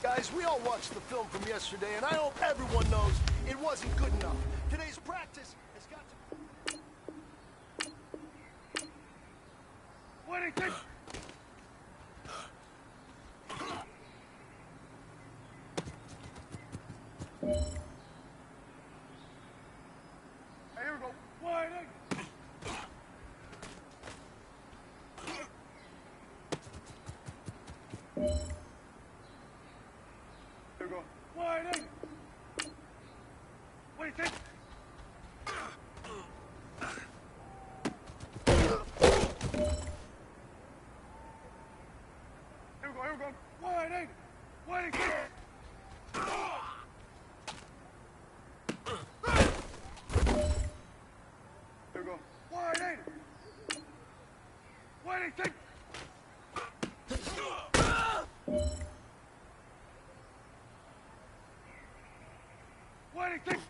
Guys, we all watched the film from yesterday, and I hope everyone knows it wasn't good enough. Today's practice has got to... What do you think? Here we go. Wide egg. Here we go. Wide egg. What do you think? Here we go. Wide egg. What do you think? Here we go. Wide egg. What do you think? What do you think?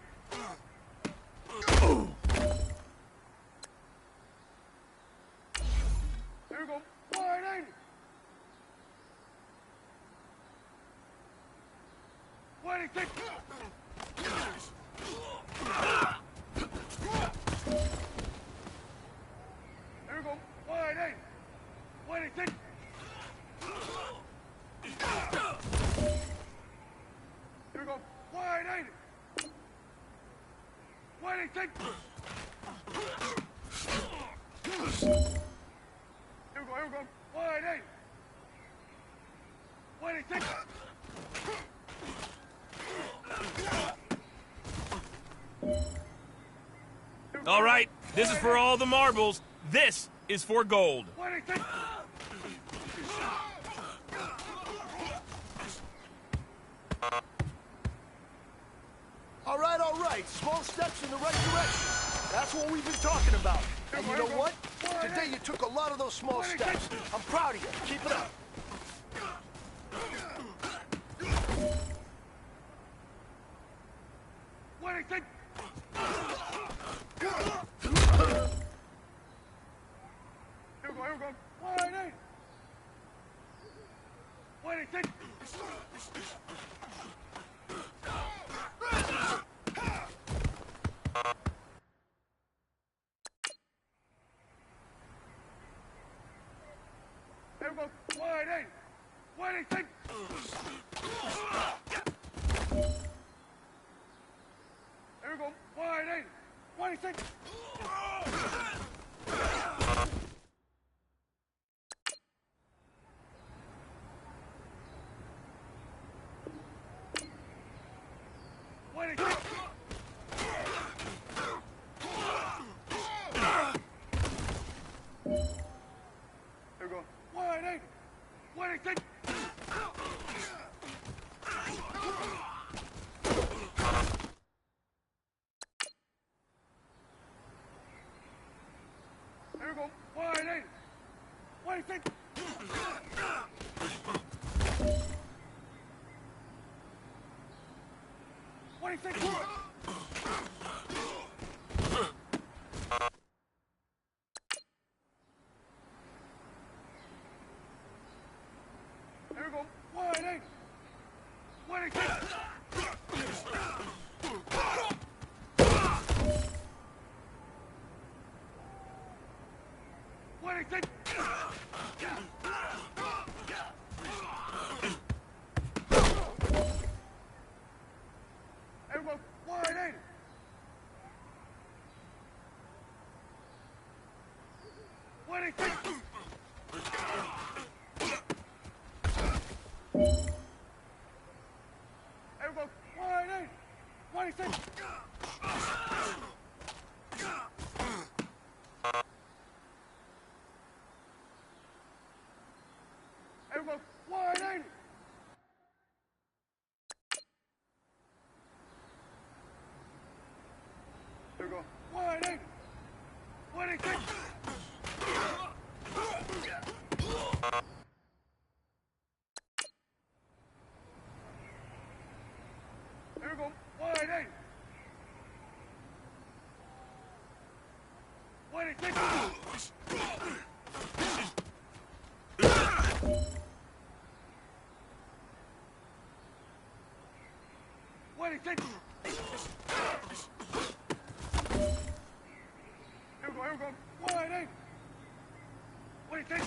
Here we go. Wide egg. What do you think? Here we go. Wide egg. What do you think? 26. Here we go. Wide 8. 26. All right, this is for all the marbles. This is for gold. 26. All right. Small steps in the right direction. That's what we've been talking about. And you know what? Today you took a lot of those small steps. I'm proud of you. Keep it up. Here we go. Wide 8. 26. Here we go. Wide 8. 26. Here we go. Wide 8. 26. Here we go. Wide 8. 26. Here we go. Wide 8. 26. Here we go. Wide 8. 26. Here we go. Wide 8. 26. Here we go. Wide 8. 26. Here we go. Wide 8. 26. Here we go. Wide 8. 26.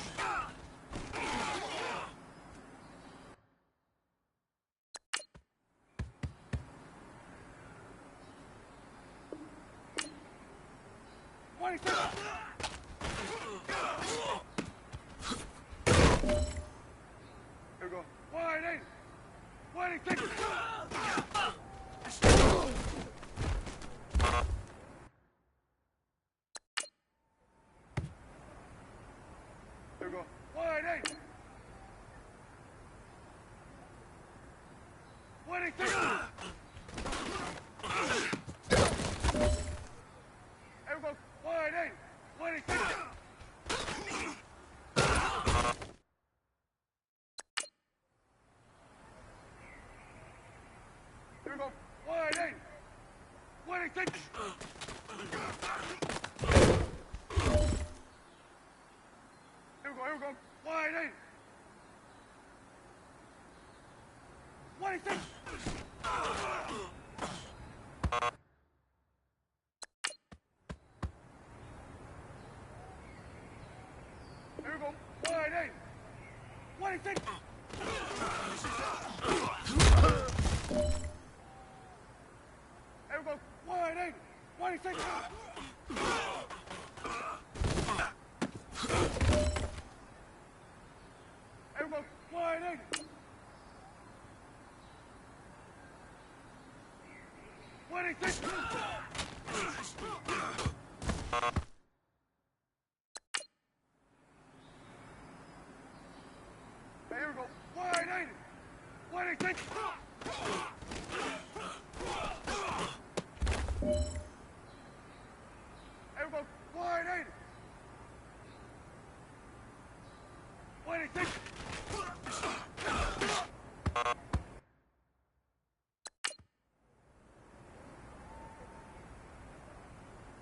Here we go. Wide 8. 26. Here we go. Wide 8. 26. Here we go. Wide 8. 26. Here we go. Wide 8. 26. Here we go. Wide 8. 26. Here we go. Wide 8. 26. Here we go. 180. 186. Here we go. 180. 186.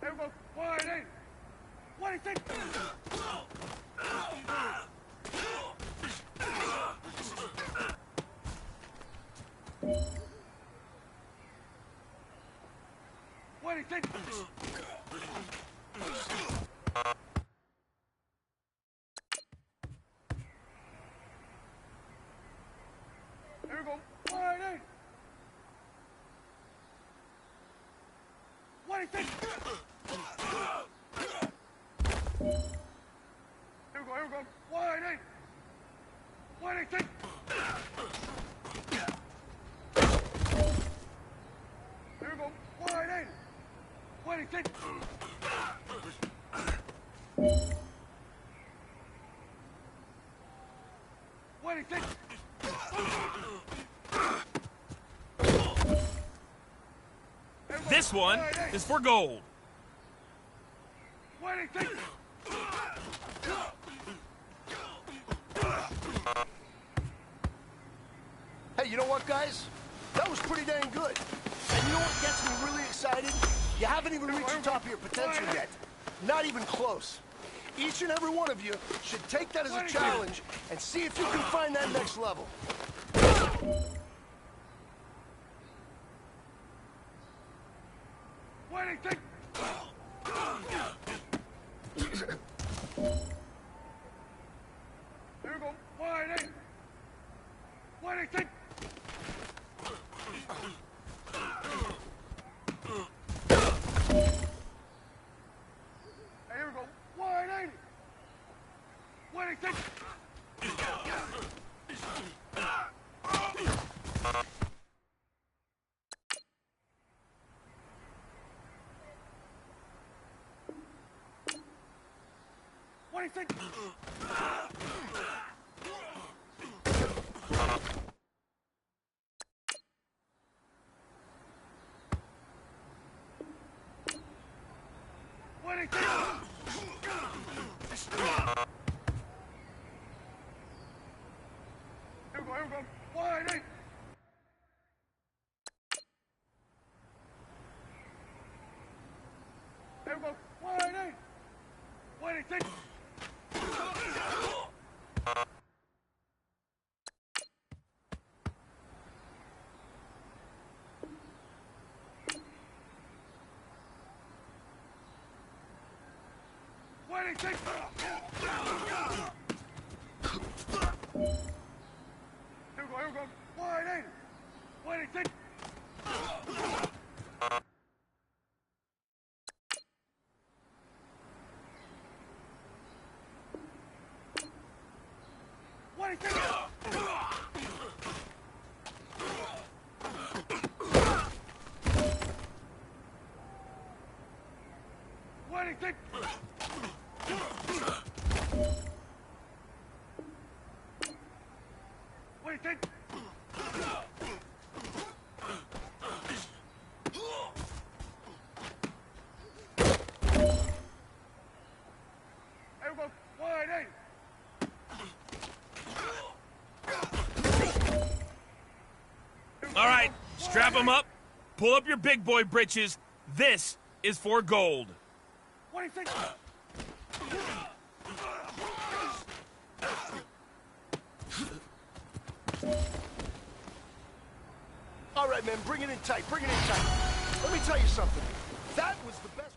Here we go. 180. 186. Here we go. 180. 186. Here we go. Here we go. 180. 186. Here we go. 180. 186. 186. This one is for gold. 186. Hey, you know what, guys? That was pretty dang good. And you know what gets me really excited? You haven't even reached the top of your potential yet. Not even close. Each and every one of you should take that as a challenge and see if you can find that next level. Here we go. 180. 186. Here we go. 180. 186. Here we go. Here we go. 180. Here we go. 180. 186. Here we go. 180. 186. All right, strap them up, pull up your big boy britches. This is for gold. 26. All right, man, bring it in tight, bring it in tight. Let me tell you something. That was the best.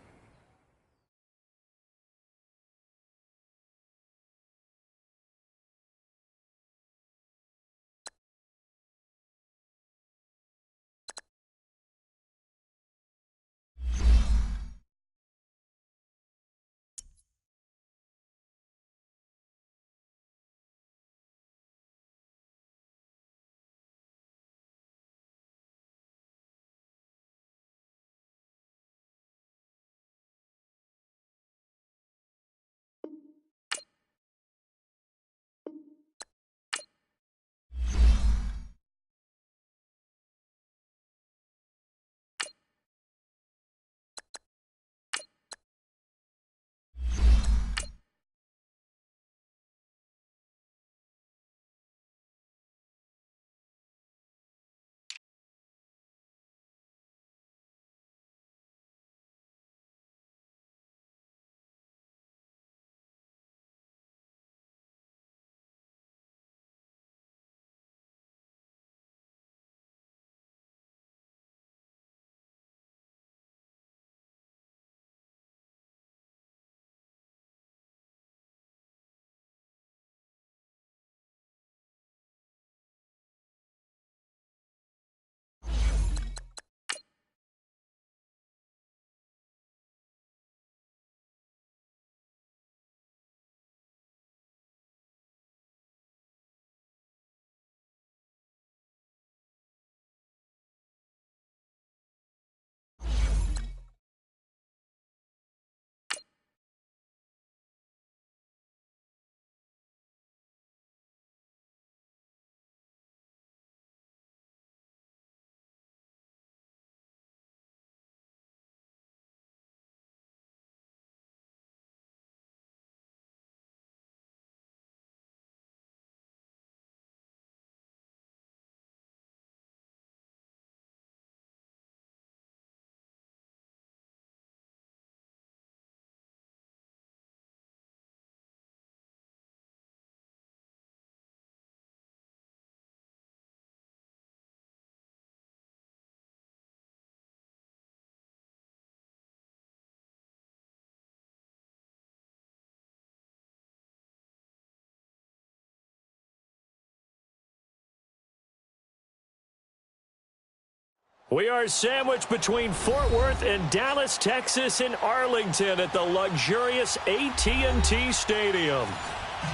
We are sandwiched between Fort Worth and Dallas, Texas, and Arlington at the luxurious AT&T Stadium.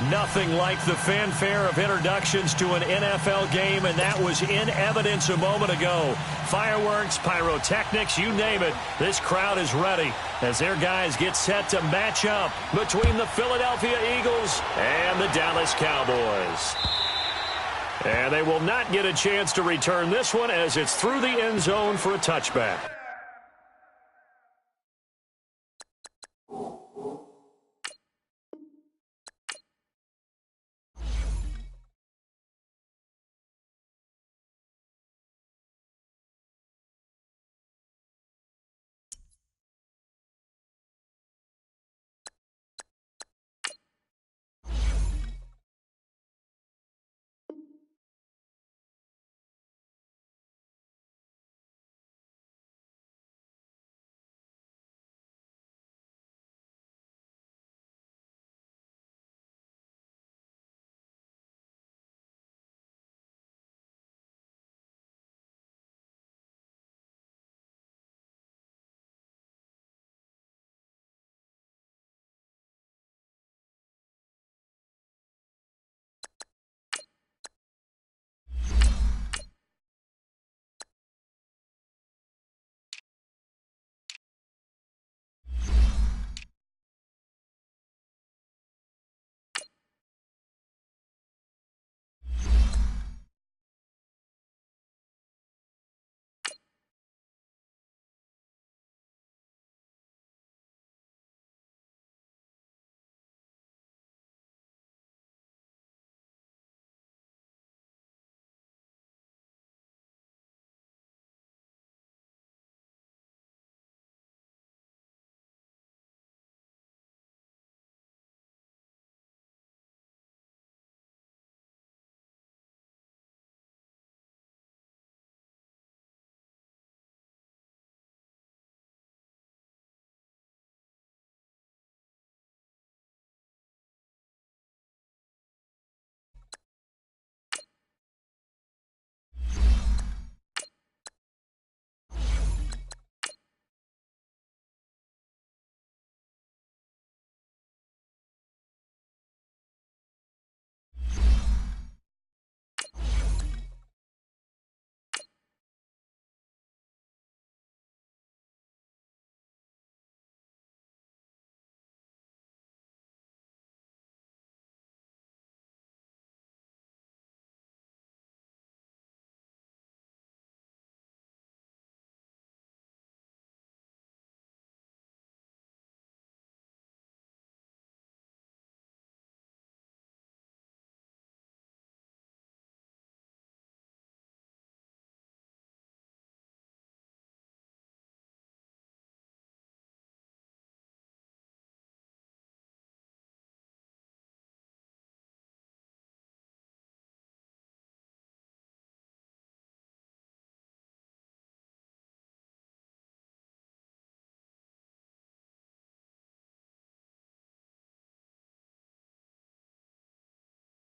Nothing like the fanfare of introductions to an NFL game, and that was in evidence a moment ago. Fireworks, pyrotechnics, you name it. This crowd is ready as their guys get set to match up between the Philadelphia Eagles and the Dallas Cowboys. And they will not get a chance to return this one as it's through the end zone for a touchback.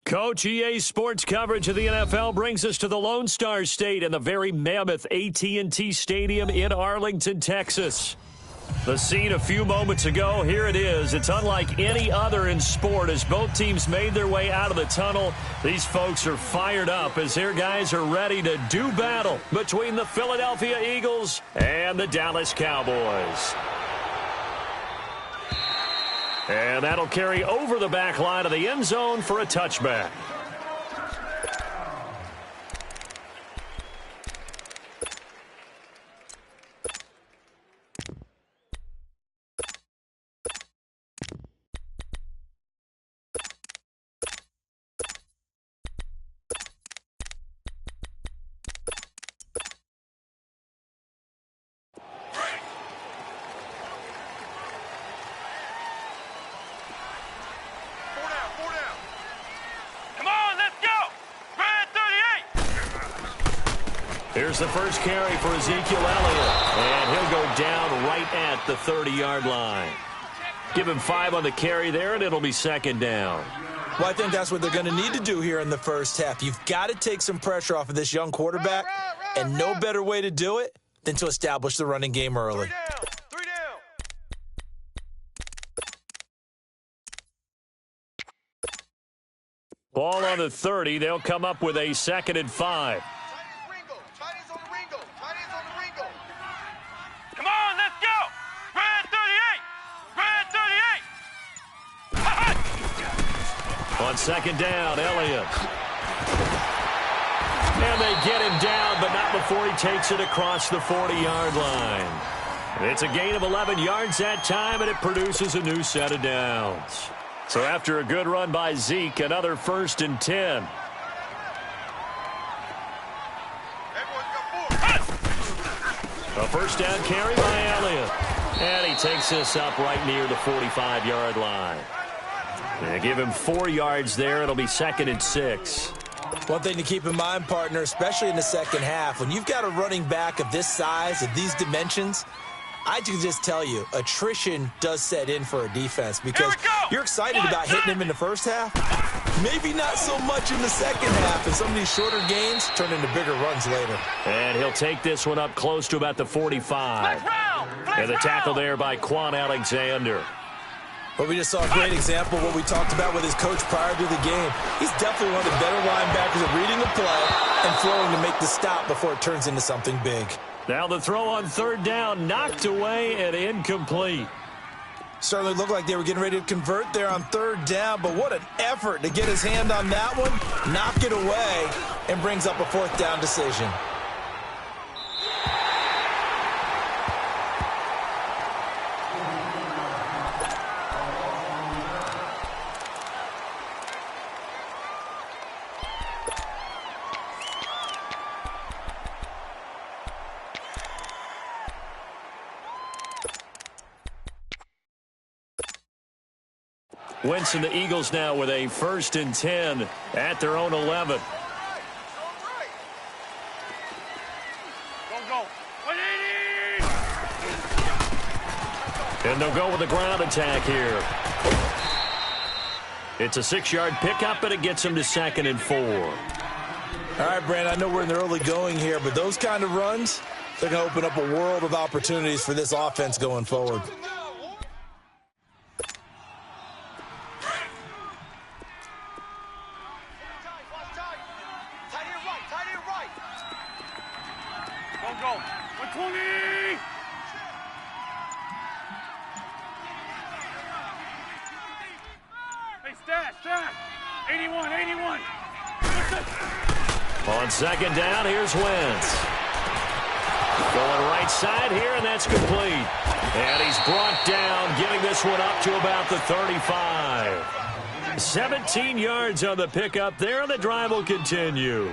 Coach, EA Sports coverage of the NFL brings us to the Lone Star State and the very mammoth AT&T Stadium in Arlington, Texas. The scene a few moments ago, here it is. It's unlike any other in sport as both teams made their way out of the tunnel. These folks are fired up as their guys are ready to do battle between the Philadelphia Eagles and the Dallas Cowboys. And that'll carry over the back line of the end zone for a touchback. Here's the first carry for Ezekiel Elliott, and he'll go down right at the 30-yard line. Give him 5 on the carry there, and it'll be second down. Well, I think that's what they're going to need to do here in the first half. You've got to take some pressure off of this young quarterback, and no better way to do it than to establish the running game early. Three down. Ball on the 30. They'll come up with a 2nd and 5. Come on, let's go! Red 38! Red 38! On 2nd down, Elliott. And they get him down, but not before he takes it across the 40-yard line. It's a gain of 11 yards that time, and it produces a new set of downs. So after a good run by Zeke, another 1st and 10. A first down carry by Elliott. And he takes this up right near the 45-yard line. They give him 4 yards there. It'll be 2nd and 6. One thing to keep in mind, partner, especially in the second half, when you've got a running back of this size, of these dimensions, I can just tell you, attrition does set in for a defense because you're excited about hitting him in the first half. Maybe not so much in the second half, and some of these shorter gains turn into bigger runs later. And he'll take this one up close to about the 45. And the tackle there by Quan Alexander. But we just saw a great example of what we talked about with his coach prior to the game. He's definitely one of the better linebackers at reading the play and throwing to make the stop before it turns into something big. Now the throw on 3rd down, knocked away and incomplete. Certainly looked like they were getting ready to convert there on 3rd down, but what an effort to get his hand on that one, knock it away, and brings up a 4th down decision. Wentz and the Eagles now with a 1st and 10 at their own 11. Go. 180! And they'll go with the ground attack here. It's a 6-yard pickup, and it gets them to 2nd and 4. All right, Brandon, I know we're in the early going here, but those kind of runs, they're going to open up a world of opportunities for this offense going forward. Go. 120! Hey, stash! 81! On 2nd down, here's Wentz. Going right side here, and that's complete. And he's brought down, giving this one up to about the 35. 17 yards on the pickup there, and the drive will continue.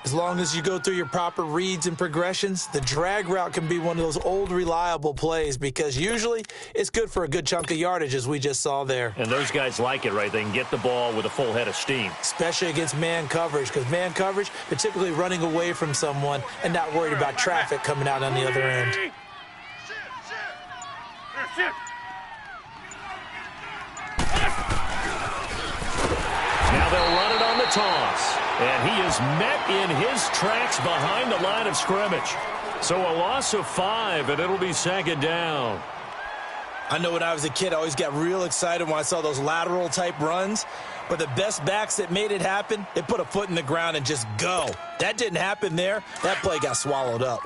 As long as you go through your proper reads and progressions, the drag route can be one of those old reliable plays because usually it's good for a good chunk of yardage, as we just saw there. And those guys like it, right? They can get the ball with a full head of steam. Especially against man coverage, because man coverage, they're typically running away from someone and not worried about traffic coming out on the other end. Now they'll run it on the toss. And he is met in his tracks behind the line of scrimmage. So a loss of 5, and it'll be 2nd down. I know when I was a kid, I always got real excited when I saw those lateral-type runs. But the best backs that made it happen, they put a foot in the ground and just go. That didn't happen there. That play got swallowed up.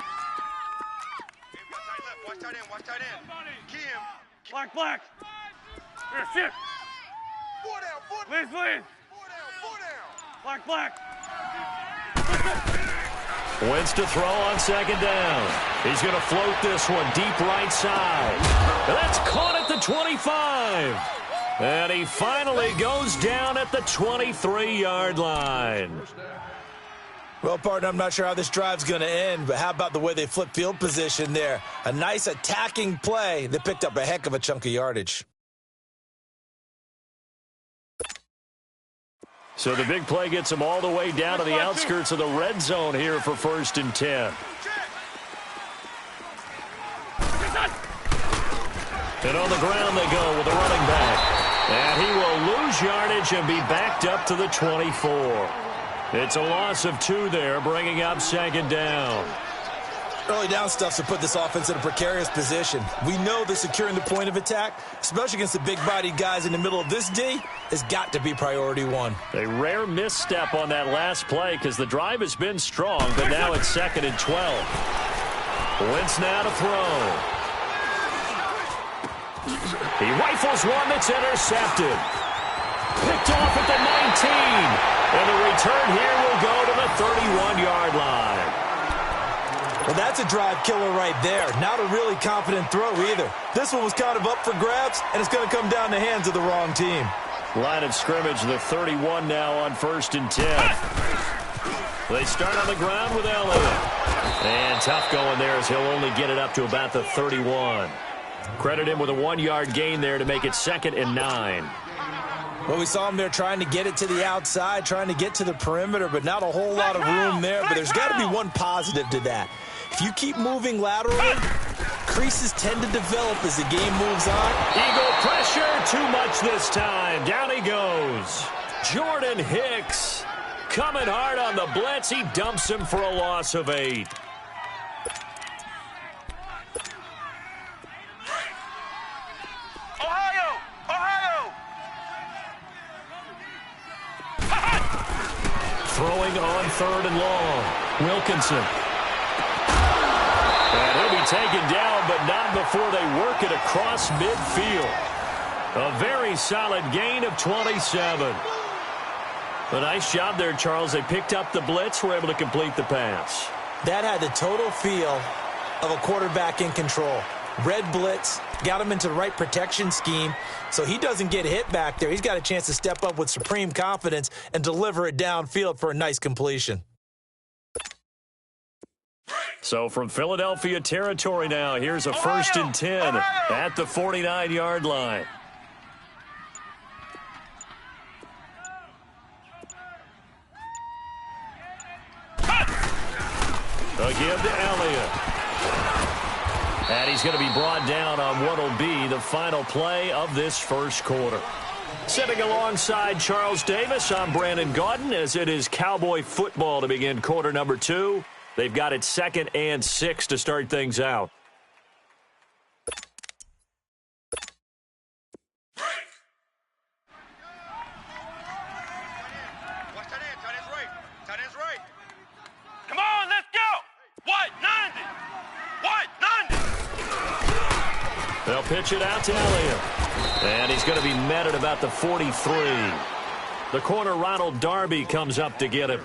Watch tight end. Kim. Black. Here, shift. 4 down. Liz. 4 down. Black. Wentz to throw on 2nd down. He's going to float this one deep right side. That's caught at the 25. And he finally goes down at the 23-yard line. Well, partner, I'm not sure how this drive's going to end, but how about the way they flip field position there? A nice attacking play that picked up a heck of a chunk of yardage. So the big play gets them all the way down to the outskirts of the red zone here for 1st and 10. And on the ground they go with the running back. And he will lose lose yardage and be backed up to the 24. It's a loss of 2 there, bringing up second down. Early down stuff to put this offense in a precarious position. We know that securing the point of attack, especially against the big-bodied guys in the middle of this D, has got to be priority 1. A rare misstep on that last play because the drive has been strong, but now it's 2nd and 12. Wentz now to throw. He rifles one that's intercepted. Picked off at the 19. And the return here will go to the 31-yard line. Well, that's a drive killer right there. Not a really confident throw either. This one was kind of up for grabs, and it's going to come down the hands of the wrong team. Line of scrimmage, the 31 now on 1st and 10. They start on the ground with Elliott. And tough going there as he'll only get it up to about the 31. Credit him with a 1-yard gain there to make it 2nd and 9. Well, we saw him there trying to get it to the outside, trying to get to the perimeter, but not a whole lot of room there. But there's got to be one positive to that. If you keep moving laterally, creases tend to develop as the game moves on. Eagle pressure, too much this time. Down he goes. Jordan Hicks coming hard on the blitz. He dumps him for a loss of 8. Throwing on 3rd and long. Wilkinson. And he'll be taken down, but not before they work it across midfield. A very solid gain of 27. A nice job there, Charles. They picked up the blitz, were able to complete the pass. That had the total feel of a quarterback in control. Red blitz, got him into the right protection scheme, so he doesn't get hit back there. He's got a chance to step up with supreme confidence and deliver it downfield for a nice completion. So from Philadelphia territory now, here's a 1st and 10 at the 49-yard line. Again to Elliott. And he's going to be brought down on what will be the final play of this first quarter. Sitting alongside Charles Davis, I'm Brandon Gaudin, as it is Cowboy football to begin quarter number 2. They've got it 2nd and 6 to start things out. Come on, let's go! What? 90! What? 90! They'll pitch it out to Elliott. And he's going to be met at about the 43. The corner, Ronald Darby, comes up to get him.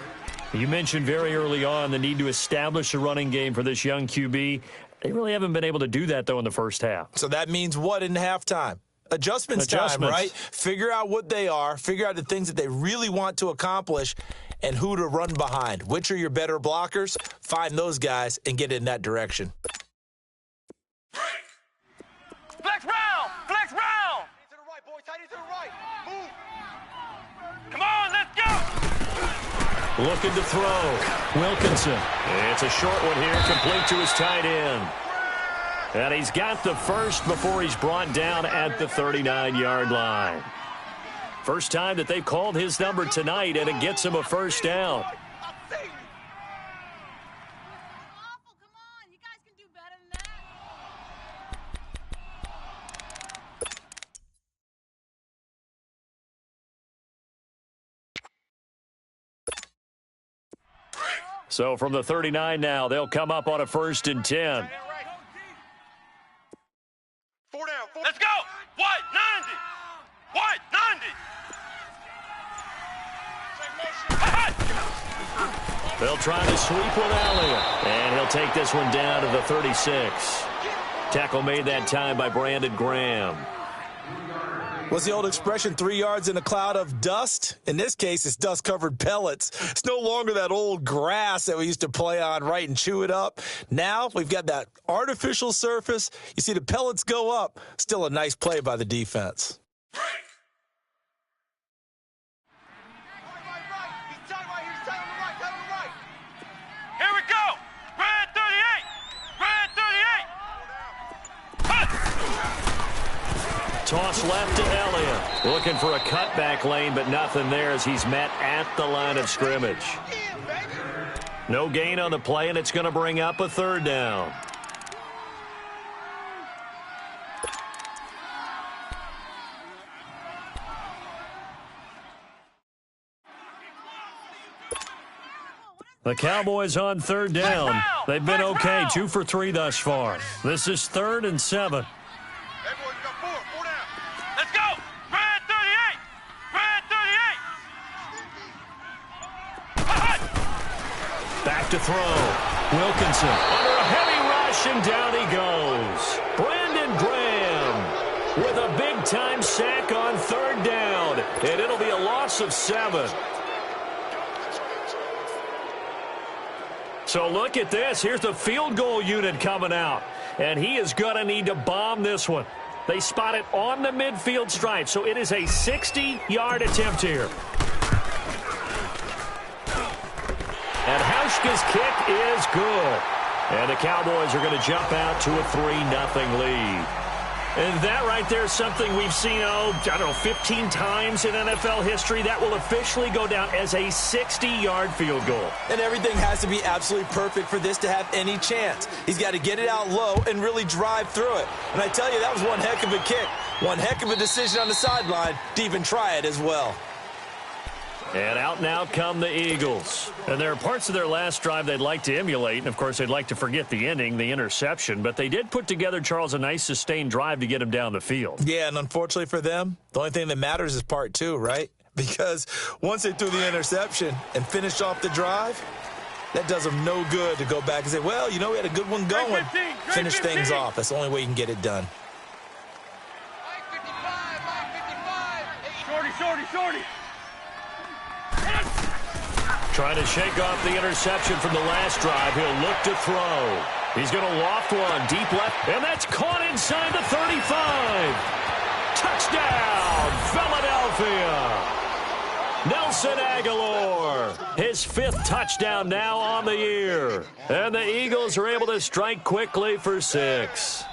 You mentioned very early on the need to establish a running game for this young QB. They really haven't been able to do that, though, in the first half. So that means what in halftime? Adjustments time, right? Figure out what they are, figure out the things that they really want to accomplish, and who to run behind. Which are your better blockers? Find those guys and get in that direction. Flex round! Flex round! To the right, boys. Tight to the right. Move. Come on, let's go! Looking to throw. Wilkinson. It's a short one here, complete to his tight end. And he's got the first before he's brought down at the 39-yard line. First time that they've called his number tonight, and it gets him a first down. So from the 39 now, they'll come up on a 1st and 10. 4 down. Let's go. What? 90. What? 90. They'll try to sweep with Elliott. And he'll take this one down to the 36. Tackle made that time by Brandon Graham. What's the old expression, 3 yards in a cloud of dust? In this case, it's dust-covered pellets. It's no longer that old grass that we used to play on, right, and chew it up. Now we've got that artificial surface. You see the pellets go up. Still a nice play by the defense. Here we go. Red 38. Red 38. toss left to Elliott. Looking for a cutback lane, but nothing there as he's met at the line of scrimmage. No gain on the play, and it's going to bring up a third down. The Cowboys on third down. They've been okay, 2 for 3 thus far. This is 3rd and 7. Everyone got four down. Let's go. Red 38. Red 38. Back to throw. Wilkinson under a heavy rush, and down he goes. Brandon Graham with a big-time sack on third down, and it'll be a loss of 7. So look at this. Here's the field goal unit coming out, and he is going to need to bomb this one. They spot it on the midfield stripe, so it is a 60-yard attempt here. And Hauschka's kick is good. And the Cowboys are going to jump out to a 3-0 lead. And that right there is something we've seen, 15 times in NFL history. That will officially go down as a 60-yard field goal. And everything has to be absolutely perfect for this to have any chance. He's got to get it out low and really drive through it. And I tell you, that was one heck of a kick. One heck of a decision on the sideline to even try it as well. And out and out come the Eagles. And there are parts of their last drive they'd like to emulate. And, of course, they'd like to forget the ending, the interception. But they did put together, Charles, a nice sustained drive to get him down the field. Yeah, and unfortunately for them, the only thing that matters is part 2, right? Because once they threw the interception and finished off the drive, that does them no good to go back and say, well, we had a good one going. Finish things off. That's the only way you can get it done. Shorty. Trying to shake off the interception from the last drive. He'll look to throw. He's going to loft one deep left, and that's caught inside the 35. Touchdown, Philadelphia. Nelson Aguilar, his 5th touchdown now on the year. And the Eagles are able to strike quickly for 6.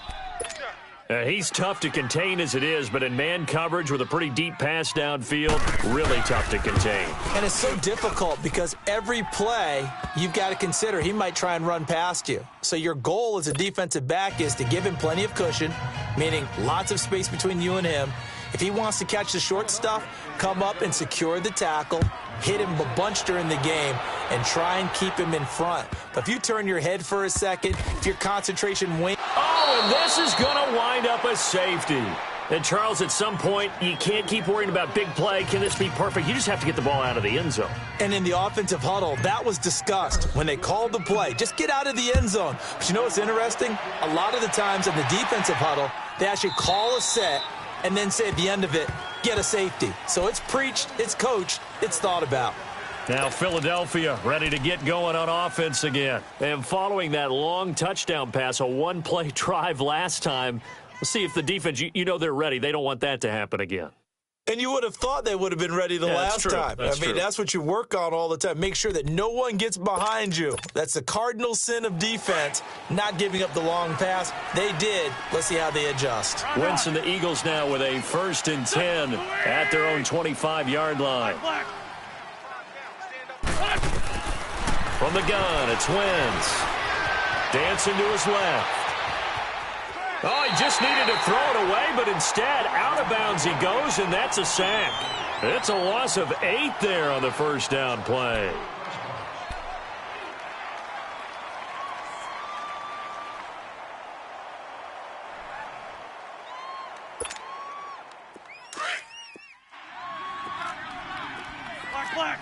He's tough to contain as it is, but in man coverage with a pretty deep pass downfield, really tough to contain. And it's so difficult because every play you've got to consider he might try and run past you. So your goal as a defensive back is to give him plenty of cushion, meaning lots of space between you and him. If he wants to catch the short stuff, come up and secure the tackle, hit him a bunch during the game, and try and keep him in front. But if you turn your head for a second, if your concentration wanes... Oh, and this is going to wind up a safety. And, Charles, at some point, you can't keep worrying about big play. Can this be perfect? You just have to get the ball out of the end zone. And in the offensive huddle, that was discussed when they called the play. Just get out of the end zone. But you know what's interesting? A lot of the times in the defensive huddle, they actually call a set and then say at the end of it, get a safety. So it's preached, it's coached, it's thought about. Now Philadelphia ready to get going on offense again. And following that long touchdown pass, a one-play drive last time, we'll see if the defense, they're ready. They don't want that to happen again. And you would have thought they would have been ready the last time. That's what you work on all the time. Make sure that no one gets behind you. That's the cardinal sin of defense, not giving up the long pass. They did. Let's see how they adjust. Wentz and the Eagles now with a 1st and 10 at their own 25-yard line. From the gun, it's Wentz. Dancing to his left. Oh, he just needed to throw it away, but instead, out of bounds he goes, and that's a sack. It's a loss of 8 there on the first down play. Black.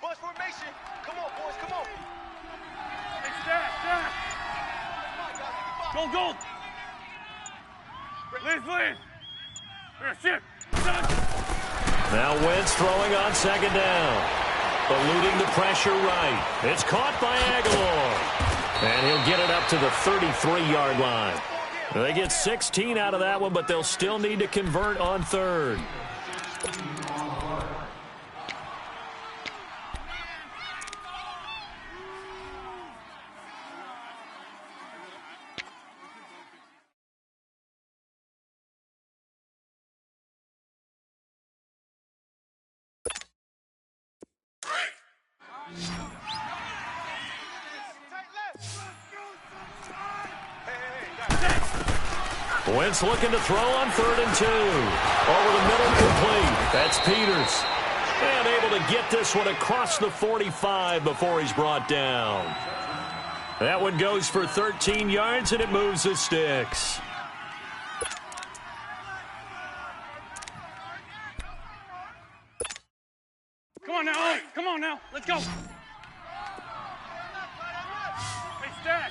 Bus formation. Come on, boys, come on. Hey, Go. Lead. Shit. Now Wentz throwing on 2nd down. Eluding the pressure right. It's caught by Aguilar. And he'll get it up to the 33-yard line. They get 16 out of that one, but they'll still need to convert on 3rd. Wentz looking to throw on 3rd and 2. Over the middle, complete. That's Peters. And able to get this one across the 45 before he's brought down. That one goes for 13 yards, and it moves the sticks. Come on now, Owen. Come on now. Let's go. Hey, Stat.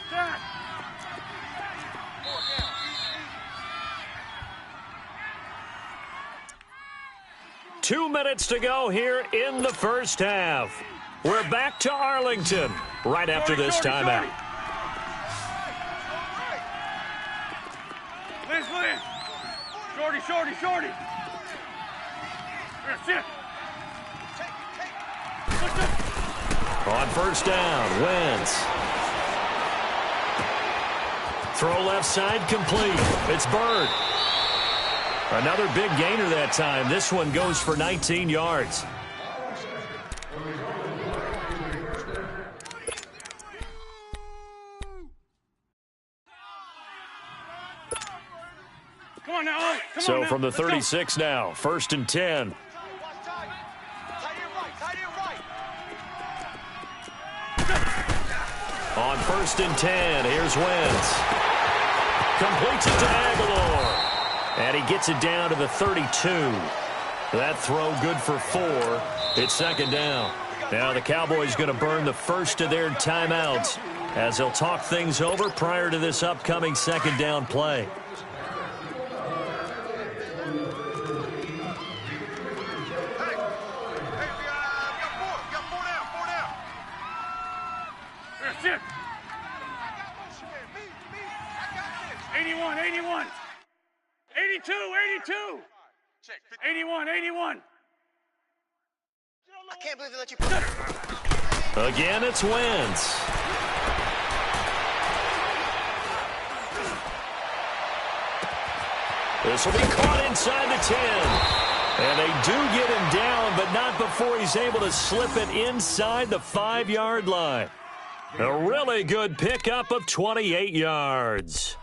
2 minutes to go here in the first half. We're back to Arlington right after this timeout. Liz. Shorty. Sit. On first down, Wentz. Throw left side, complete. It's Bird. Another big gainer that time. This one goes for 19 yards. Come on now. So from the 36 now, 1st and 10. On 1st and 10, here's Wentz. Completes it to Aguilar. And he gets it down to the 32. That throw good for 4. It's 2nd down. Now the Cowboys going to burn the first of their timeouts as they'll talk things over prior to this upcoming 2nd down play. Sit. 81. 82. 81. I can't believe they let you. Again, it's Wentz. This will be caught inside the 10. And they do get him down, but not before he's able to slip it inside the 5-yard line. A really good pickup of 28 yards.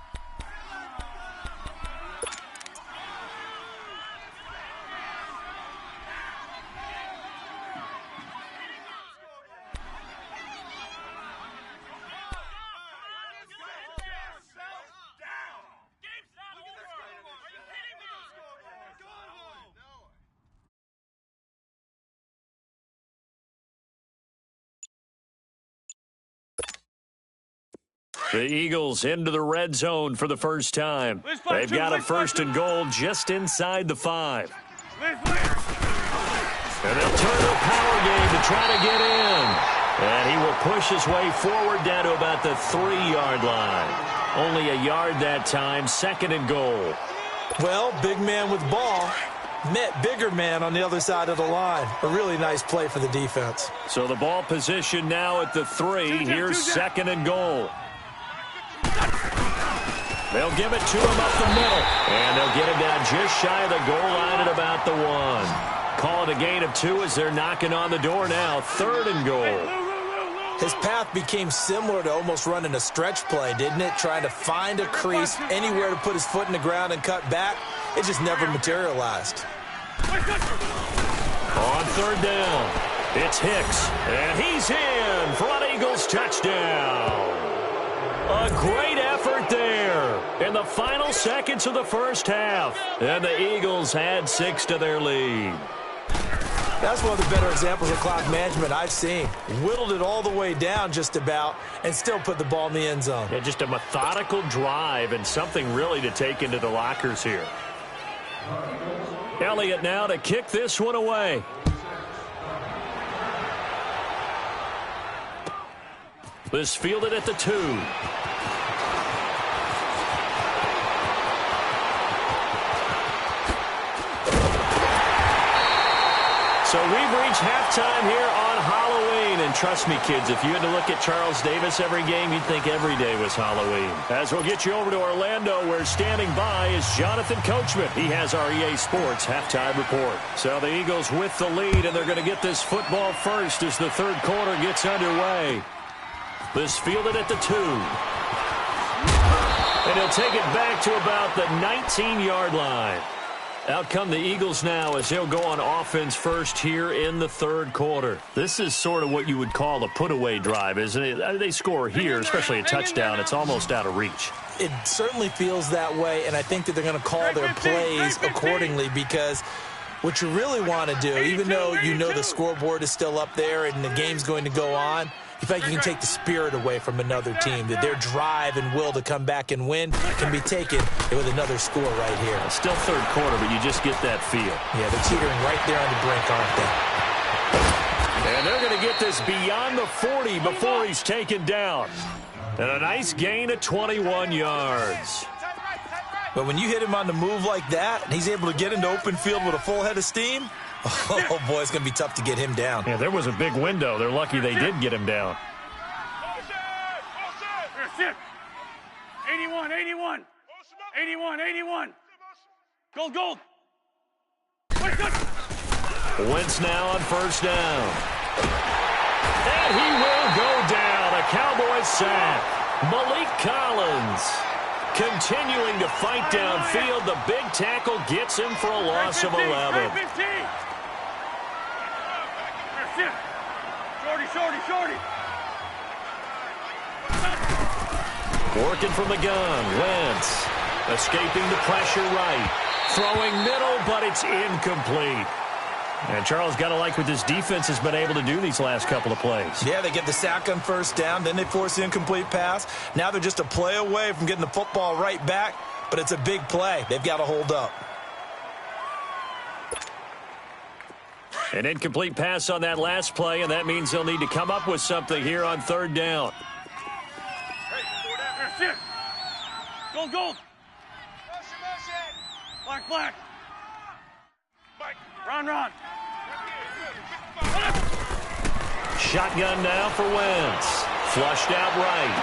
The Eagles into the red zone for the first time. They've got a 1st and goal just inside the 5. And they'll turn to a power game to try to get in. And he will push his way forward down to about the 3-yard line. Only a yard that time, 2nd and goal. Well, big man with ball met bigger man on the other side of the line. A really nice play for the defense. So the ball position now at the 3. Here's 2nd and goal. They'll give it to him up the middle. And they'll get him down just shy of the goal line at about the 1. Call it a gain of 2 as they're knocking on the door now. 3rd and goal. His path became similar to almost running a stretch play, didn't it? Trying to find a crease, anywhere to put his foot in the ground and cut back. It just never materialized. On 3rd down, it's Hicks. And he's in for an Eagles touchdown. A great effort there in the final seconds of the first half. And the Eagles had 6 to their lead. That's one of the better examples of clock management I've seen. Whittled it all the way down just about and still put the ball in the end zone. Yeah, just a methodical drive and something really to take into the lockers here. Elliott now to kick this one away. This fielded at the 2. So we've reached halftime here on Halloween, and trust me, kids, if you had to look at Charles Davis every game, you'd think every day was Halloween. As we'll get you over to Orlando, where standing by is Jonathan Coachman. He has our EA Sports halftime report. So the Eagles with the lead, and they're going to get this football first as the third quarter gets underway. This fielded at the 2. And he'll take it back to about the 19-yard line. Out come the Eagles now as they'll go on offense first here in the third quarter. This is sort of what you would call a put-away drive, isn't it? They score here, especially a touchdown. It's almost out of reach. It certainly feels that way, and I think that they're going to call their plays accordingly, because what you really want to do, even though you know the scoreboard is still up there and the game's going to go on, you feel like you can take the spirit away from another team, that their drive and will to come back and win can be taken with another score right here. Still third quarter, but you just get that feel. Yeah, they're teetering right there on the brink, aren't they? And they're going to get this beyond the 40 before he's taken down. And a nice gain of 21 yards. But when you hit him on the move like that, and he's able to get into open field with a full head of steam, oh, boy, it's going to be tough to get him down. Yeah, there was a big window. They're lucky they did get him down. 81, 81. 81, 81. Gold, gold. Wentz now on first down. And he will go down. A Cowboys sack. Malik Collins continuing to fight downfield. The big tackle gets him for a loss of 11. Shorty. Working from the gun. Wentz escaping the pressure right. Throwing middle, but it's incomplete. And Charles, got to like what this defense has been able to do these last couple of plays. Yeah, they get the sack on first down, then they force the incomplete pass. Now they're just a play away from getting the football right back, but it's a big play. They've got to hold up. An incomplete pass on that last play, and that means they'll need to come up with something here on third down. Gold, gold. Black. Run. Shotgun now for Wentz. Flushed out right.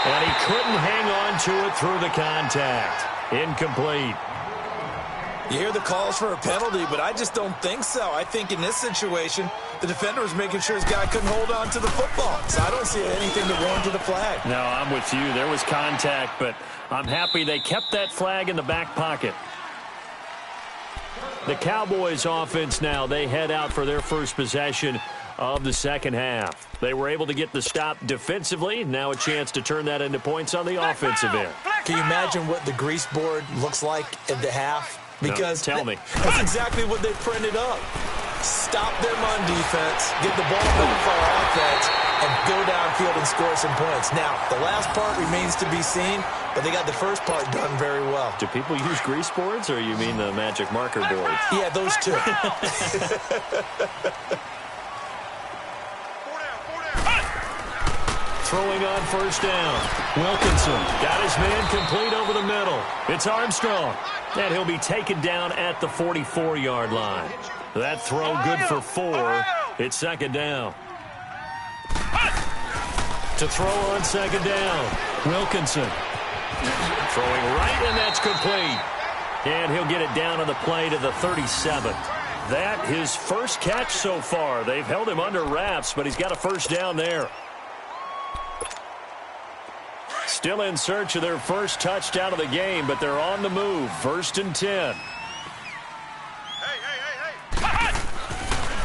And he couldn't hang on to it through the contact. Incomplete. You hear the calls for a penalty, but I just don't think so. I think in this situation, the defender was making sure his guy couldn't hold on to the football. So I don't see anything that warranted a flag. No, I'm with you. There was contact, but I'm happy they kept that flag in the back pocket. The Cowboys offense now, they head out for their first possession of the second half. They were able to get the stop defensively. Now a chance to turn that into points on the offensive end. Can you imagine what the grease board looks like at the half? Because no, tell me. That's exactly what they printed up. Stop them on defense, get the ball back for our offense, and go downfield and score some points. Now, the last part remains to be seen, but they got the first part done very well. Do people use grease boards, or you mean the magic marker boards? Yeah, those two. Throwing on first down. Wilkinson got his man complete over the middle. It's Armstrong. And he'll be taken down at the 44-yard line. That throw good for 4. It's second down. To throw on second down. Wilkinson. Throwing right, and that's complete. And he'll get it down on the play to the 37. That his first catch so far. They've held him under wraps, but he's got a first down there. Still in search of their first touchdown of the game, but they're on the move. First and 10.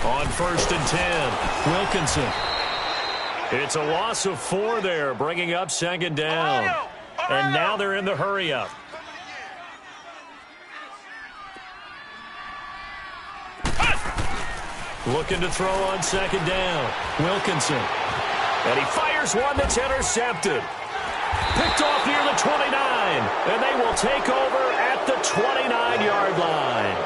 On first and 10, Wilkinson. It's a loss of 4 there, bringing up second down. And now they're in the hurry-up. Looking to throw on second down. Wilkinson. And he fires one that's intercepted. Picked off near the 29, and they will take over at the 29-yard line.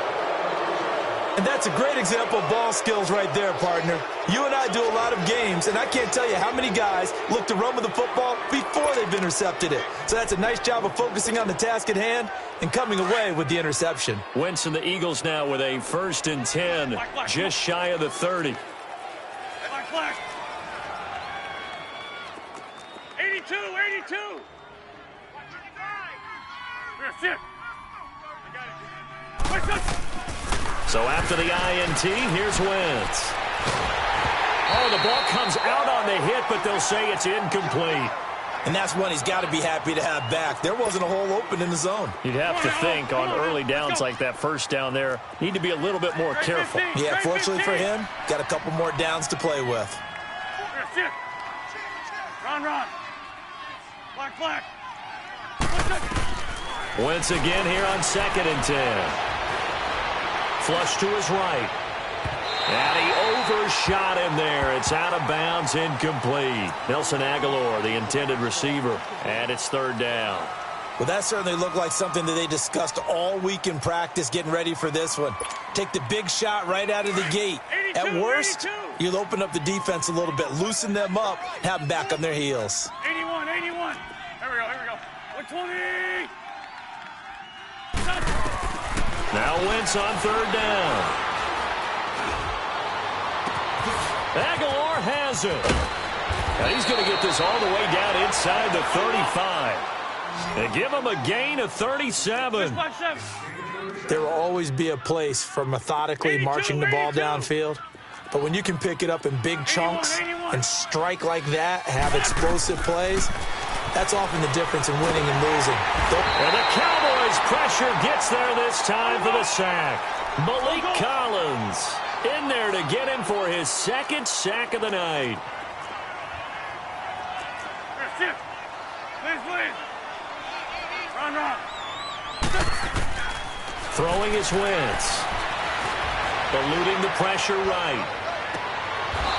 And that's a great example of ball skills right there, partner. You and I do a lot of games, and I can't tell you how many guys look to run with the football before they've intercepted it. So that's a nice job of focusing on the task at hand and coming away with the interception. Wentz and the Eagles now with a first and 10, just shy of the 30. 82, 82. Here, So after the INT, here's Wentz. Oh, the ball comes out on the hit, but they'll say it's incomplete. And that's one he's got to be happy to have back. There wasn't a hole open in the zone. You'd have to think on early downs like that first down there, need to be a little bit more careful. Yeah, fortunately for him, got a couple more downs to play with. Run. Black. Wentz again here on 2nd and 10. Flush to his right. And he overshot him there. It's out of bounds, incomplete. Nelson Aguilar, the intended receiver, and it's 3rd down. Well, that certainly looked like something that they discussed all week in practice getting ready for this one. Take the big shot right out of the gate. At worst, you'll open up the defense a little bit, loosen them up, have them back on their heels. 81. Here we go. 120. Now Wentz on 3rd down. Aguilar has it. Now he's going to get this all the way down inside the 35. And give him a gain of 37. There will always be a place for methodically marching the ball downfield. But when you can pick it up in big chunks and strike like that, have explosive plays, that's often the difference in winning and losing. And the Cowboys pressure gets there this time for the sack. Malik Collins in there to get him for his 2nd sack of the night. Please. Run. Throwing his Wentz. Eluding the pressure right.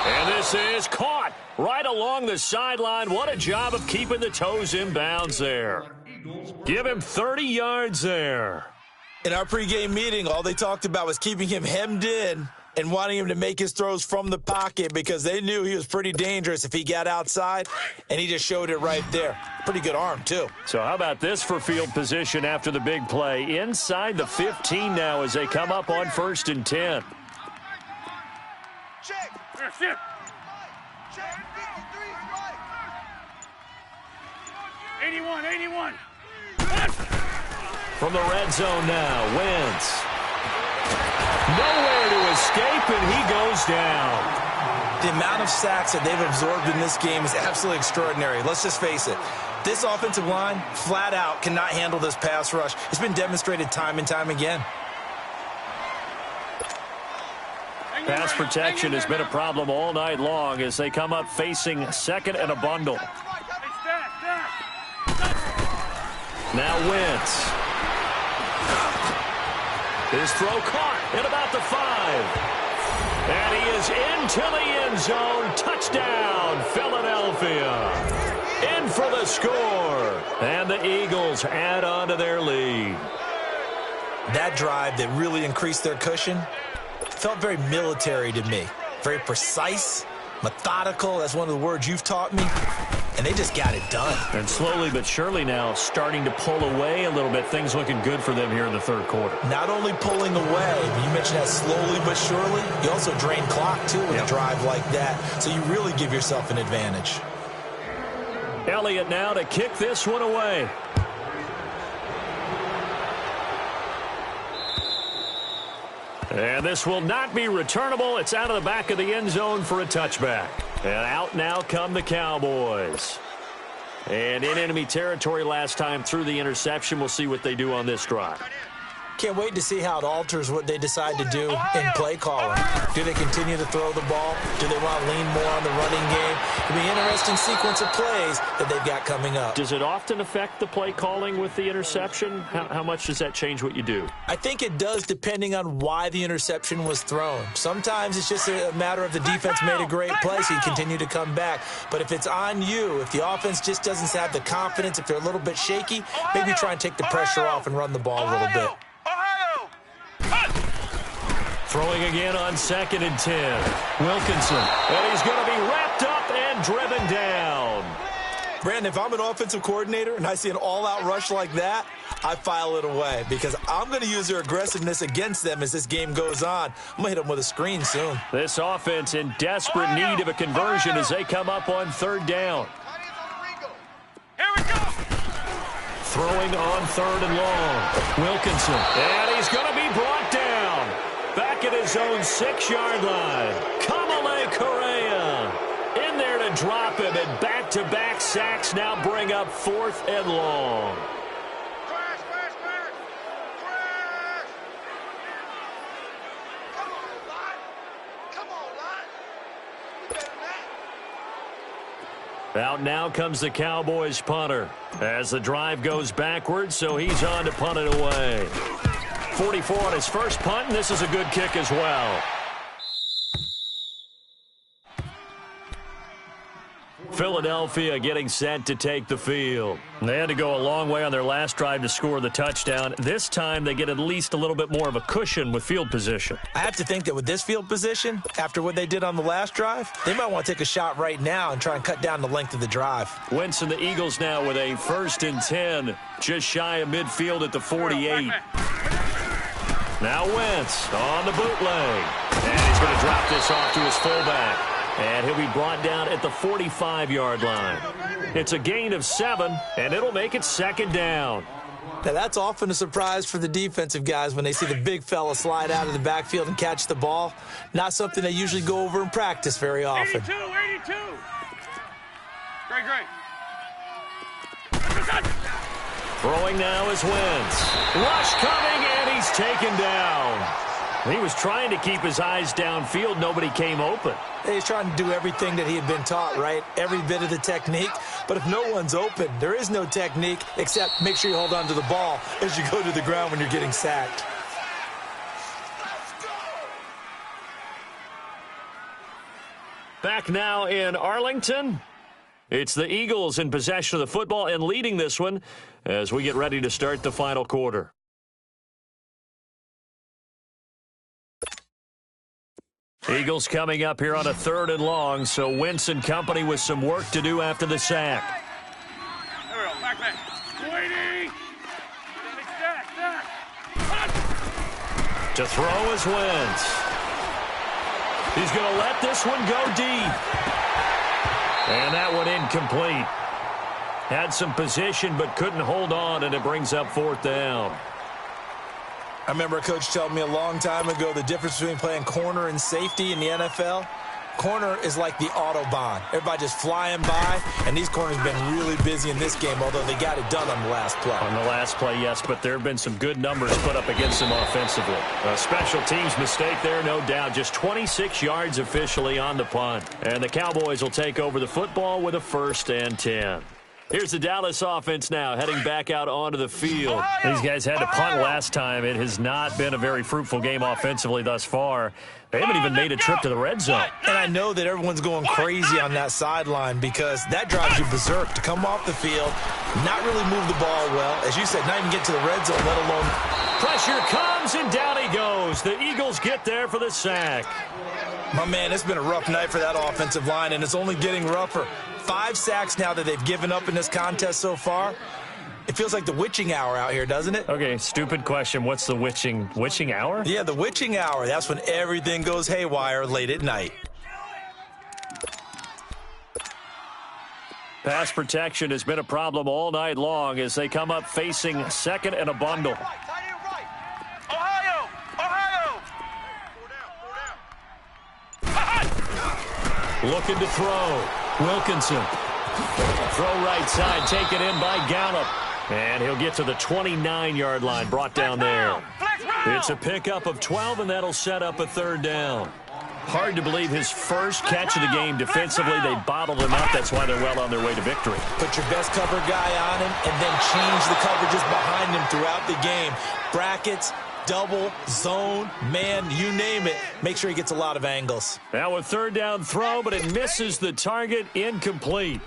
And this is caught right along the sideline. What a job of keeping the toes in bounds there. Give him 30 yards there. In our pregame meeting, all they talked about was keeping him hemmed in and wanting him to make his throws from the pocket because they knew he was pretty dangerous if he got outside, and he just showed it right there. Pretty good arm, too. So how about this for field position after the big play? Inside the 15 now as they come up on 1st and 10. Check. Check. 81. From the red zone now, Wentz. Nowhere to escape, and he goes down. The amount of sacks that they've absorbed in this game is absolutely extraordinary. Let's just face it. This offensive line, flat out, cannot handle this pass rush. It's been demonstrated time and time again. Pass protection has been a problem all night long as they come up facing 2nd and a bundle. Now Wentz. His throw caught at about the 5. And he is into the end zone. Touchdown, Philadelphia. In for the score. And the Eagles add on to their lead. That drive that really increased their cushion felt very military to me. Very precise, methodical. That's one of the words you've taught me. And they just got it done. And slowly but surely now starting to pull away a little bit. Things looking good for them here in the 3rd quarter. Not only pulling away, you mentioned that slowly but surely, you also drain clock, too, with a drive like that. So you really give yourself an advantage. Elliott now to kick this one away. And this will not be returnable. It's out of the back of the end zone for a touchback. And out now come the Cowboys. And in enemy territory last time through the interception. We'll see what they do on this drive. Can't wait to see how it alters what they decide to do in play calling. Do they continue to throw the ball? Do they want to lean more on the running game? It'll be an interesting sequence of plays that they've got coming up. Does it often affect the play calling with the interception? How much does that change what you do? I think it does depending on why the interception was thrown. Sometimes it's just a matter of the defense made a great play, so you continue to come back. But if it's on you, if the offense just doesn't have the confidence, if they're a little bit shaky, maybe try and take the pressure off and run the ball a little bit. Throwing again on 2nd and 10. Wilkinson. And he's going to be wrapped up and driven down. Brandon, if I'm an offensive coordinator and I see an all-out rush like that, I file it away because I'm going to use their aggressiveness against them as this game goes on. I'm going to hit them with a screen soon. This offense in desperate need of a conversion as they come up on 3rd down. throwing on 3rd and long. Wilkinson, and he's going to be brought down. Back at his own 6-yard line. Kamale Correa in there to drop him, and back-to-back sacks now bring up 4th and long. Crash, crash, crash! Crash! Come on, Lon! Come on, Lon! You better than that. Out now comes the Cowboys punter as the drive goes backwards, so he's on to punt it away. 44 on his first punt, and this is a good kick as well. Philadelphia getting set to take the field. They had to go a long way on their last drive to score the touchdown. This time they get at least a little bit more of a cushion with field position. I have to think that with this field position, after what they did on the last drive, they might want to take a shot right now and try and cut down the length of the drive. Wentz and the Eagles now with a 1st and 10, just shy of midfield at the 48. Now Wentz on the bootleg. And he's going to drop this off to his fullback. And he'll be brought down at the 45-yard line. It's a gain of 7, and it'll make it 2nd down. Now, that's often a surprise for the defensive guys when they see the big fella slide out of the backfield and catch the ball. Not something they usually go over in practice very often. 82! Great. Throwing now is Wentz. Rush coming, and he's taken down. He was trying to keep his eyes downfield. Nobody came open. He's trying to do everything that he had been taught, right? Every bit of the technique. But if no one's open, there is no technique except make sure you hold on to the ball as you go to the ground when you're getting sacked. Back now in Arlington. It's the Eagles in possession of the football and leading this one as we get ready to start the final quarter. Eagles coming up here on a 3rd and long, so Wentz and company with some work to do after the sack. There we go, back. Waiting! Stack. To throw is Wentz. He's going to let this one go deep. And that one incomplete. Had some position but couldn't hold on, and it brings up 4th down. I remember a coach telling me a long time ago the difference between playing corner and safety in the NFL. Corner is like the Autobahn. Everybody just flying by, and these corners have been really busy in this game, although they got it done on the last play. On the last play, yes, but there have been some good numbers put up against them offensively. A special teams mistake there, no doubt. Just 26 yards officially on the punt. And the Cowboys will take over the football with a 1st and 10. Here's the Dallas offense now heading back out onto the field. These guys had to punt last time. It has not been a very fruitful game offensively thus far. They haven't even made a trip to the red zone. And I know that everyone's going crazy on that sideline because that drives you berserk to come off the field, not really move the ball well. As you said, not even get to the red zone, let alone. Pressure comes, and down he goes. The Eagles get there for the sack. My man, it's been a rough night for that offensive line, and it's only getting rougher. 5 sacks now that they've given up in this contest so far. It feels like the witching hour out here, doesn't it? Okay, stupid question. What's the witching hour? Yeah, the witching hour. That's when everything goes haywire late at night. Pass protection has been a problem all night long as they come up facing 2nd and a bundle. Ohio! Looking to throw. Wilkinson. Throw right side, taken in by Gallup. And he'll get to the 29-yard line, brought down there. It's a pickup of 12, and that'll set up a 3rd down. Hard to believe his first catch of the game defensively. They bottled him up. That's why they're well on their way to victory. Put your best cover guy on him and then change the coverages behind him throughout the game. Brackets, double, zone, man, you name it. Make sure he gets a lot of angles. Now a 3rd down throw, but it misses the target, incomplete.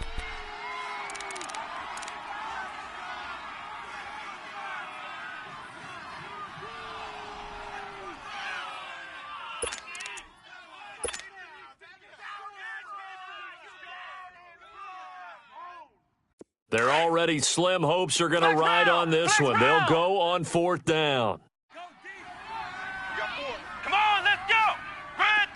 Their already slim hopes are going to ride on this one. They'll go on 4th down. Come on, let's go! Red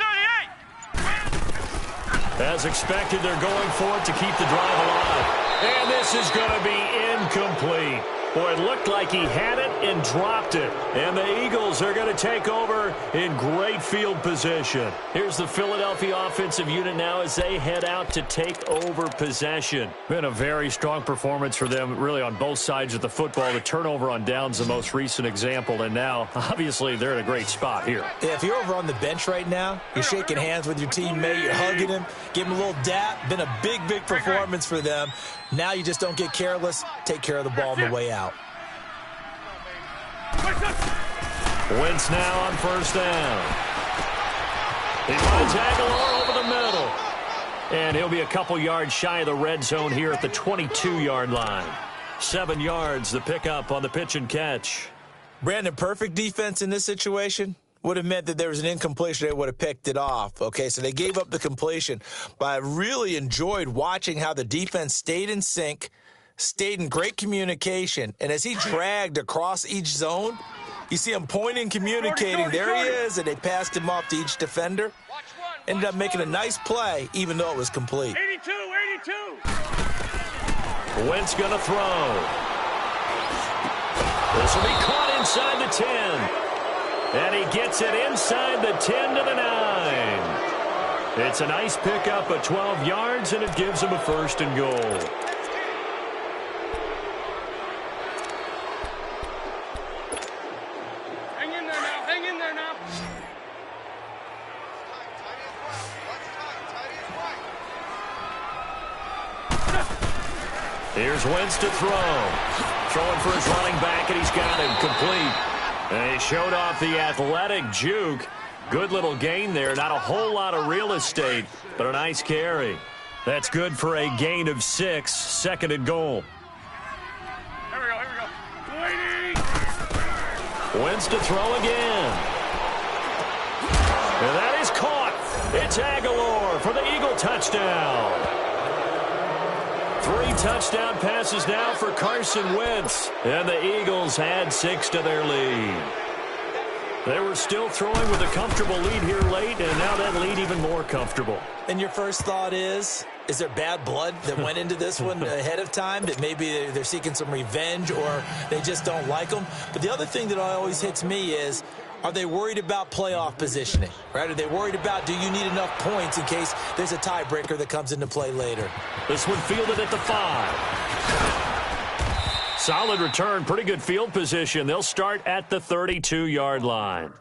38! As expected, they're going for it to keep the drive alive. And this is going to be incomplete. Boy, it looked like he had it and dropped it. And the Eagles are going to take over in great field position. Here's the Philadelphia offensive unit now as they head out to take over possession. Been a very strong performance for them, really, on both sides of the football. The turnover on downs, the most recent example. And now, obviously, they're in a great spot here. Yeah, if you're over on the bench right now, you're shaking hands with your teammate, you're hugging him, give him a little dap. Been a big, big performance for them. Now you just don't get careless. Take care of the ball on the way out. Wentz now on first down. He finds Aguilar over the middle. And he'll be a couple yards shy of the red zone here at the 22-yard line. 7 yards, the pickup on the pitch and catch. Brandon, perfect defense in this situation would have meant that there was an incompletion. They would have picked it off. Okay, so they gave up the completion. But I really enjoyed watching how the defense stayed in sync, stayed in great communication. And as he dragged across each zone, you see him pointing, communicating. There he is, and they passed him off to each defender. Ended up making a nice play, even though it was complete. 82. Wentz going to throw. This will be caught inside the 10. And he gets it inside the 10 to the 9. It's a nice pickup of 12 yards, and it gives him a first and goal. Hang in there now. Here's Wentz to throw. Throwing for his running back, and he's got him complete. And he showed off the athletic juke. Good little gain there. Not a whole lot of real estate, but a nice carry. That's good for a gain of 6, second and goal. Here we go. Waiting. Wentz to throw again. And that is caught. It's Aguilar for the Eagle touchdown. 3 touchdown passes now for Carson Wentz. And the Eagles add 6 to their lead. They were still throwing with a comfortable lead here late, and now that lead even more comfortable. And your first thought is there bad blood that went into this one ahead of time, that maybe they're seeking some revenge or they just don't like them? But the other thing that always hits me is, are they worried about playoff positioning, right? Are they worried about, do you need enough points in case there's a tiebreaker that comes into play later? This one fielded at the 5. Solid return, pretty good field position. They'll start at the 32-yard line.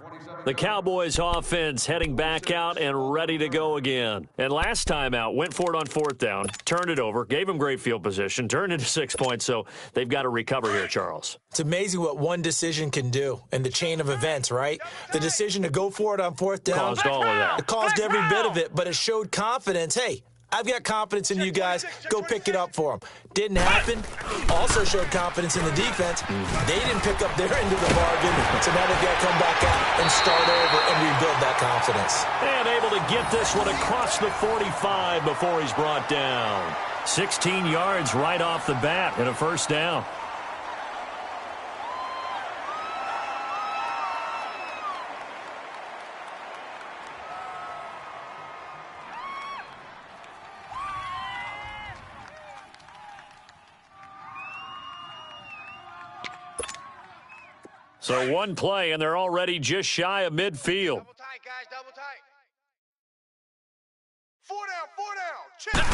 The Cowboys offense heading back out and ready to go again. And last time out, went for it on 4th down, turned it over, gave them great field position, turned into 6 points, so they've got to recover here, Charles. It's amazing what one decision can do in the chain of events, right? The decision to go for it on 4th down. Caused all of that. It caused every bit of it, but it showed confidence. Hey, I've got confidence in you guys. Go pick it up for them. Didn't happen. Also showed confidence in the defense. They didn't pick up their end of the bargain, so now they've got to come back out and start over and rebuild that confidence. And able to get this one across the 45 before he's brought down. 16 yards right off the bat and a first down. So one play, and they're already just shy of midfield. Double tight, guys, double tight. 4 down, check.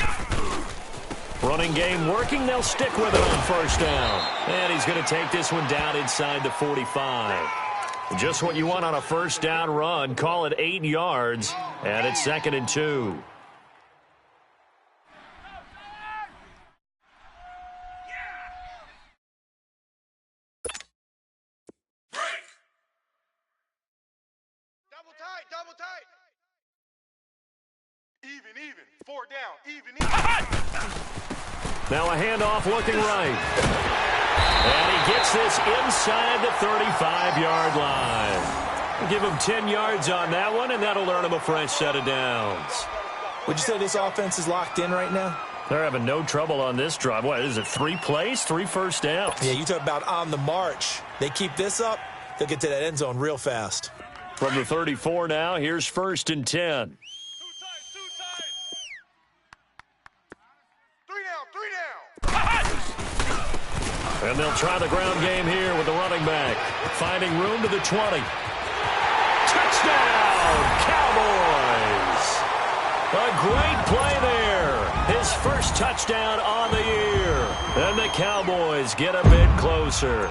Running game working. They'll stick with it on first down. And he's going to take this one down inside the 45. Just what you want on a first down run. Call it 8 yards, and it's 2nd and 2. Double tight. Even. 4 down, even. Now a handoff looking right. And he gets this inside the 35-yard line. Give him 10 yards on that one, and that'll earn him a fresh set of downs. Would you say this offense is locked in right now? They're having no trouble on this drive. What is it, 3 plays, 3 first downs? Yeah, you talk about on the march. They keep this up, they'll get to that end zone real fast. From the 34 now, here's 1st and 10. Too tight. 3 down. And they'll try the ground game here with the running back. Finding room to the 20. Touchdown, Cowboys! A great play there. His first touchdown on the year. And the Cowboys get a bit closer.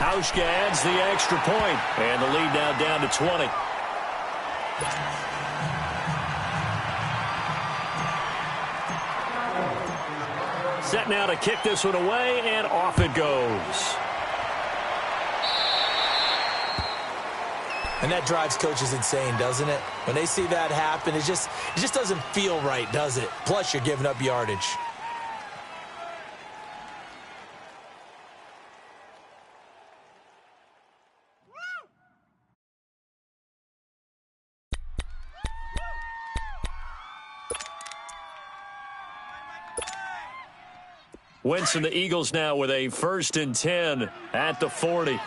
Hauschka adds the extra point. And the lead now down to 20. Set now to kick this one away, and off it goes. And that drives coaches insane, doesn't it? When they see that happen, it just doesn't feel right, does it? Plus, you're giving up yardage. Wentz and the Eagles now with a 1st and 10 at the 40.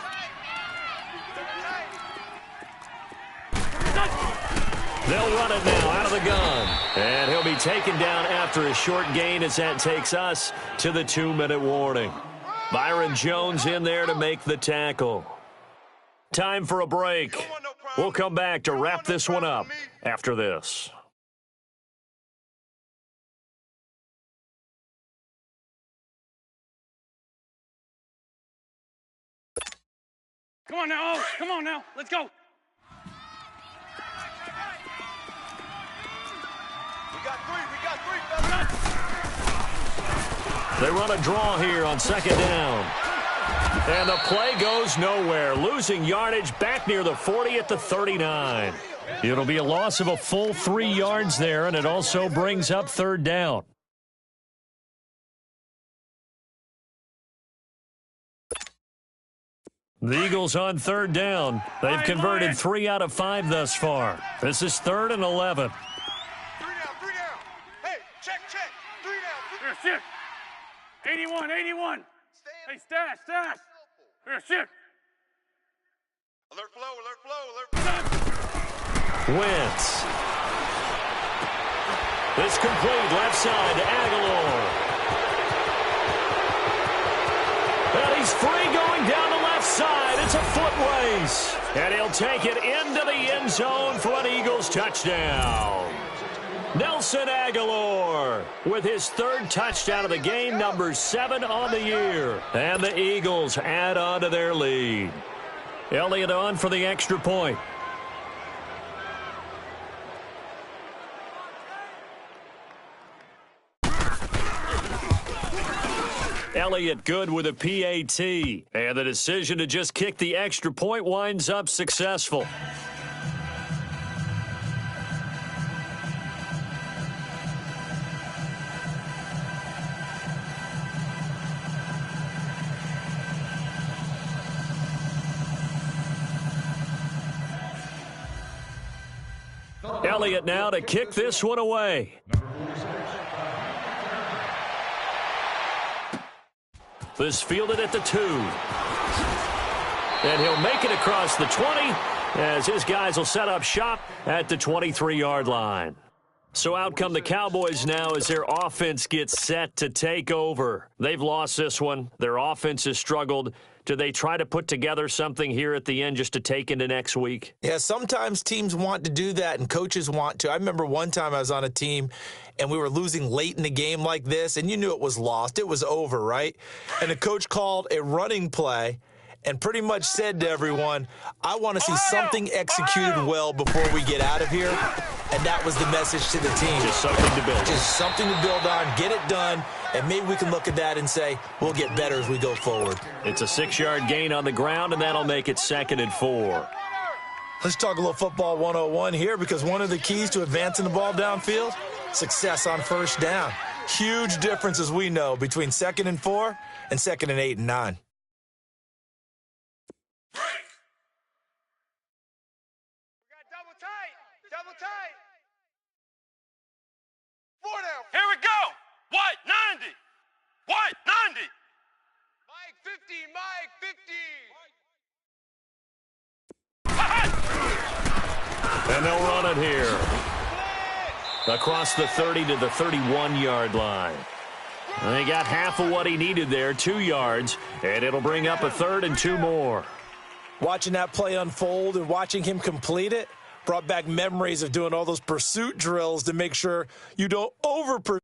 They'll run it now out of the gun. And he'll be taken down after a short gain as that takes us to the 2-minute warning. Byron Jones in there to make the tackle. Time for a break. We'll come back to wrap this one up after this. Come on now, oh, come on now, let's go. We got three, fellas. They run a draw here on 2nd down. And the play goes nowhere, losing yardage back near the 40 at the 39. It'll be a loss of a full 3 yards there, and it also brings up 3rd down. The Eagles on 3rd down. They've converted 3 out of 5 thus far. This is 3rd and 11. 3 down. Hey, check. 3 down. Here, shit. 81. Hey, stash. Here, shit. Alert flow. Wentz. It's complete left side to Aguilar. And he's free going down the left side. It's a foot race. And he'll take it into the end zone for an Eagles touchdown. Nelson Aguilar with his 3rd touchdown of the game, number 7 on the year. And the Eagles add on to their lead. Elliott on for the extra point. Elliott good with a PAT. And the decision to just kick the extra point winds up successful. Elliott now to kick this one away. This fielded at the 2. And he'll make it across the 20 as his guys will set up shop at the 23-yard line. So out come the Cowboys now as their offense gets set to take over. They've lost this one. Their offense has struggled. Do they try to put together something here at the end just to take into next week? Yeah, sometimes teams want to do that and coaches want to. I remember one time I was on a team and we were losing late in the game like this, and you knew it was lost. It was over, right? And the coach called a running play and pretty much said to everyone, I want to see something executed well before we get out of here. And that was the message to the team. Just something to build. Just something to build on, get it done, and maybe we can look at that and say, we'll get better as we go forward. It's a 6-yard gain on the ground, and that'll make it 2nd and 4. Let's talk a little football 101 here, because one of the keys to advancing the ball downfield, success on 1st down. Huge difference, as we know, between 2nd and 4 and 2nd and 8 and 9. Double tight. 4 down. Here we go. White, 90. White, 90. Mike 50. And they'll run it here. Across the 30 to the 31-yard line. And he got half of what he needed there, 2 yards, and it'll bring up a 3rd and 2 more. Watching that play unfold and watching him complete it brought back memories of doing all those pursuit drills to make sure you don't over-pursue.